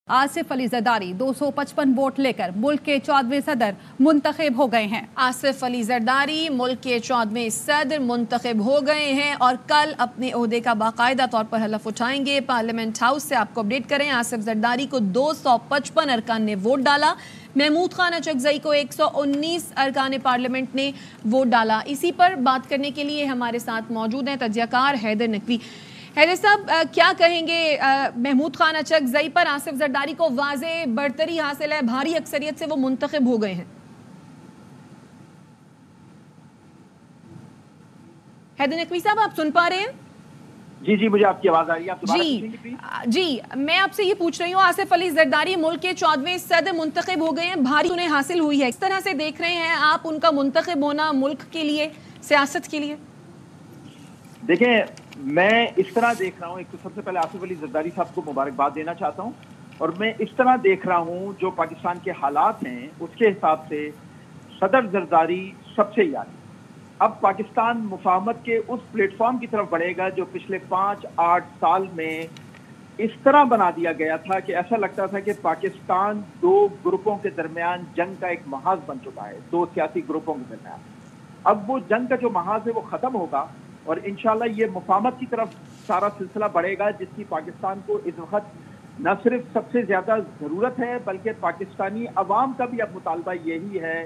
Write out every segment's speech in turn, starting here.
Asif Ali Zardari 255 vote लेकर मुल्क के 14वें सदर मुंतखब हो गए हैं। आसिफ अली जरदारी मुल्क के 14वें सदर मुंतखब हो गए हैं और कल अपने ओहदे का बाकायदा तौर पर हलफ उठाएंगे। पार्लियामेंट हाउस से आपको अपडेट करें, आसिफ जरदारी को 255 अरकान ने वोट डाला, महमूद खान अचकजई को 119 अरकान पार्लियामेंट ने वोट डाला। इसी पर बात करने के लिए हमारे साथ मौजूद हैं तज्ज़ियाकार हैदर नकवी। हैदर साहब, क्या कहेंगे महमूद खान अचकजई पर? आसिफ जरदारी को वाज़े बढ़तरी हासिल है, भारी अक्सरियत से वो मुंतखब हो गए हैं। हैदर नकवी साहब, आप सुन पा रहे हैं? जी जी, मुझे आपकी आवाज आ रही है। आप जी, मैं आपसे ये पूछ रही हूँ, आसिफ अली जरदारी मुल्क के 14वें सदर मुंतखब हो गए हैं, भारी उन्हें हासिल हुई है, इस तरह से देख रहे हैं आप उनका मुंतखब होना मुल्क के लिए, सियासत के लिए? देखें, मैं इस तरह देख रहा हूँ, एक तो सबसे पहले आसिफ अली जरदारी साहब को मुबारकबाद देना चाहता हूँ, और मैं इस तरह देख रहा हूँ जो पाकिस्तान के हालात हैं उसके हिसाब से सदर जरदारी सबसे याद। अब पाकिस्तान मुफाहमत के उस प्लेटफॉर्म की तरफ बढ़ेगा जो पिछले 5-8 साल में इस तरह बना दिया गया था कि ऐसा लगता था कि पाकिस्तान दो ग्रुपों के दरमियान जंग का एक महाज बन चुका है, दो सियासी ग्रुपों के दरमियान। अब वो जंग का जो महाज है वो खत्म होगा और इंशाल्लाह ये मुफाहमत की तरफ सारा सिलसिला बढ़ेगा, जिसकी पाकिस्तान को इस वक्त न सिर्फ सबसे ज्यादा जरूरत है बल्कि पाकिस्तानी अवाम का भी अब मुतालबा यही है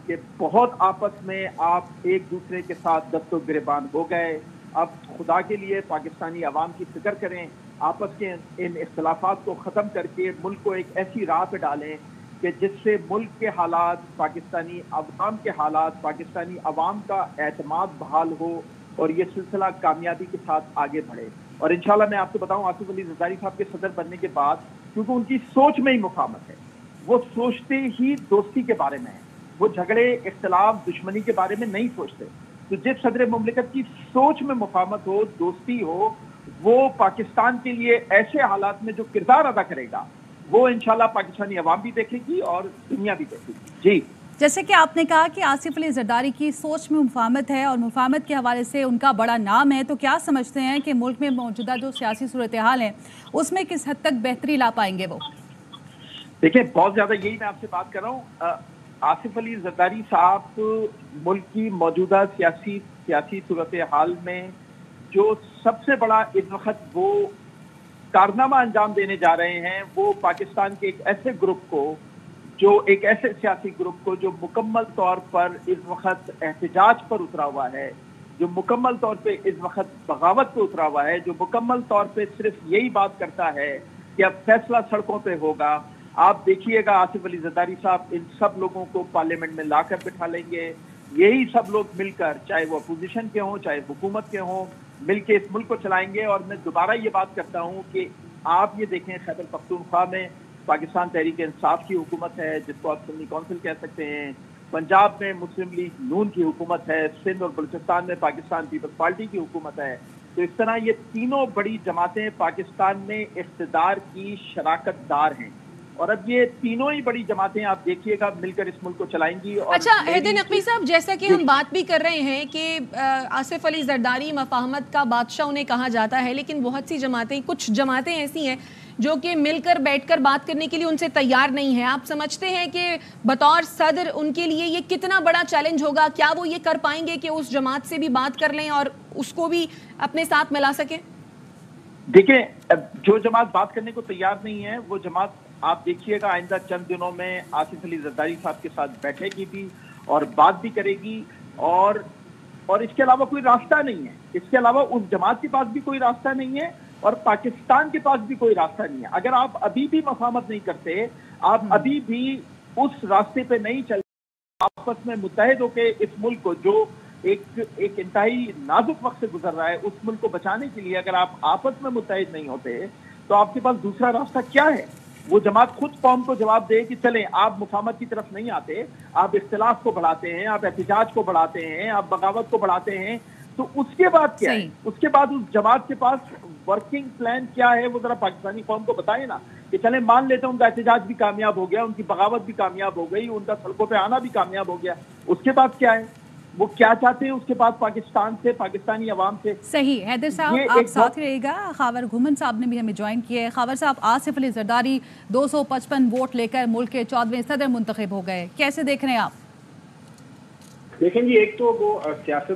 कि बहुत आपस में आप एक दूसरे के साथ दस्तो गिरेबान हो गए। अब खुदा के लिए पाकिस्तानी अवाम की फिक्र करें, आपस के इन इख्तलाफात को ख़त्म करके मुल्क को एक ऐसी राह पे डालें कि जिससे मुल्क के हालात, पाकिस्तानी अवाम के हालात, पाकिस्तानी अवाम का एतमाद बहाल हो और ये सिलसिला कामयाबी के साथ आगे बढ़े। और इंशाल्लाह मैं आपको बताऊं, आसिफ अली जरदारी साहब के सदर बनने के बाद, क्योंकि उनकी सोच में ही मुफाहमत है, वो सोचते ही दोस्ती के बारे में है, वो झगड़े, इख्तलाफ, दुश्मनी के बारे में नहीं सोचते। तो जिस सदर मुमलिकत की सोच में मुफाहमत हो, दोस्ती हो, वो पाकिस्तान के लिए ऐसे हालात में जो किरदार अदा करेगा वो इंशाल्लाह पाकिस्तानी अवाम भी देखेगी और दुनिया भी देखेगी। जी, जैसे कि आपने कहा कि आसिफ अली जरदारी की सोच में मुफाहमत है और मुफाहमत के हवाले से उनका बड़ा नाम है, तो क्या समझते हैं कि मुल्क में मौजूदा जो सियासी सूरत हाल है उसमें किस हद तक बेहतरी ला पाएंगे वो? देखिए, बहुत ज्यादा यही मैं आपसे बात कर रहा हूँ। आसिफ अली जरदारी साहब मुल्क की मौजूदा सियासी सूरत हाल में जो सबसे बड़ा इस वक्त वो कारनामा अंजाम देने जा रहे हैं, वो पाकिस्तान के एक ऐसे ग्रुप को, जो एक ऐसे सियासी ग्रुप को जो मुकम्मल तौर पर इस वक्त एहतजाज पर उतरा हुआ है, जो मुकम्मल तौर पे इस वक्त बगावत पे उतरा हुआ है, जो मुकम्मल तौर पे सिर्फ यही बात करता है कि अब फैसला सड़कों पे होगा। आप देखिएगा, आसिफ अली जरदारी साहब इन सब लोगों को पार्लियामेंट में लाकर बिठा लेंगे। यही सब लोग मिलकर, चाहे वो अपोजिशन के हों चाहे हुकूमत के हों, मिलकर इस मुल्क को चलाएंगे। और मैं दोबारा ये बात करता हूँ कि आप ये देखें, खैबर पख्तूनख्वा में पाकिस्तान तहरीक इंसाफ की हुकूमत है, जिसको आप सुन्नी कौंसिल कह सकते हैं। पंजाब में मुस्लिम लीग नून की हुकूमत है। सिंध और बलूचिस्तान में पाकिस्तान पीपल्स पार्टी की हुकूमत है। तो इस तरह ये तीनों बड़ी जमातें पाकिस्तान में इख्तिदार की शराकतदार हैं, और अब ये तीनों ही बड़ी जमातें आप देखिएगा मिलकर इस मुल्क को चलाएंगी। और अच्छा हैदर नकवी साहब, जैसा कि हम बात भी कर रहे हैं कि आसिफ अली जरदारी मुफाहमत का बादशाह उन्हें कहा जाता है, लेकिन बहुत सी जमातें, कुछ जमातें ऐसी हैं जो कि मिलकर बैठकर बात करने के लिए उनसे तैयार नहीं है। आप समझते हैं कि बतौर सदर उनके लिए ये कितना बड़ा चैलेंज होगा? क्या वो ये कर पाएंगे कि उस जमात से भी बात कर लें और उसको भी अपने साथ मिला सकें? देखिए, जो जमात बात करने को तैयार नहीं है, वो जमात आप देखिएगा आइंदा चंद दिनों में आसिफ अली जरदारी साहब के साथ बैठेगी भी और बात भी करेगी, और इसके अलावा कोई रास्ता नहीं है। इसके अलावा उस जमात के पास भी कोई रास्ता नहीं है और पाकिस्तान के पास भी कोई रास्ता नहीं है। अगर आप अभी भी मुफाहमत नहीं करते, आप अभी भी उस रास्ते पे नहीं चल, आपस में मुत्तहिद होके इस मुल्क को, जो एक इंतहाई नाजुक वक्त से गुजर रहा है, उस मुल्क को बचाने के लिए अगर आप आपस में मुत्तहिद नहीं होते तो आपके पास दूसरा रास्ता क्या है? वो जमात खुद कौम को जवाब दे कि चलें, आप मुफाहमत की तरफ नहीं आते, आप इख्तिलाफ को बढ़ाते हैं, आप एहतजाज को बढ़ाते हैं, आप बगावत को बढ़ाते हैं, तो उसके बाद क्या है? उसके बाद उस जमात के पास वर्किंग प्लान क्या है? वो जरा पाकिस्तानी कौम को बताए ना कि चलें, मान लेते हैं उनका एहतजाज भी कामयाब हो गया, उनकी बगावत भी कामयाब हो गई, उनका सड़कों पे आना भी कामयाब हो गया, उसके बाद क्या है? وہ کیا چاہتے ہیں اس کے بعد پاکستان سے، پاکستانی عوام سے. صحیح. حیدر صاحب آپ ساتھ رہے گا. خاور گھومن صاحب نے بھی ہمیں جوائن کیا ہے. خاور صاحب، آصف علی زرداری 255 ووٹ لے کر ملک کے 14ویں صدر منتخب ہو گئے، کیسے دیکھ رہے ہیں آپ؟ دیکھیں جی، ایک تو وہ سیاست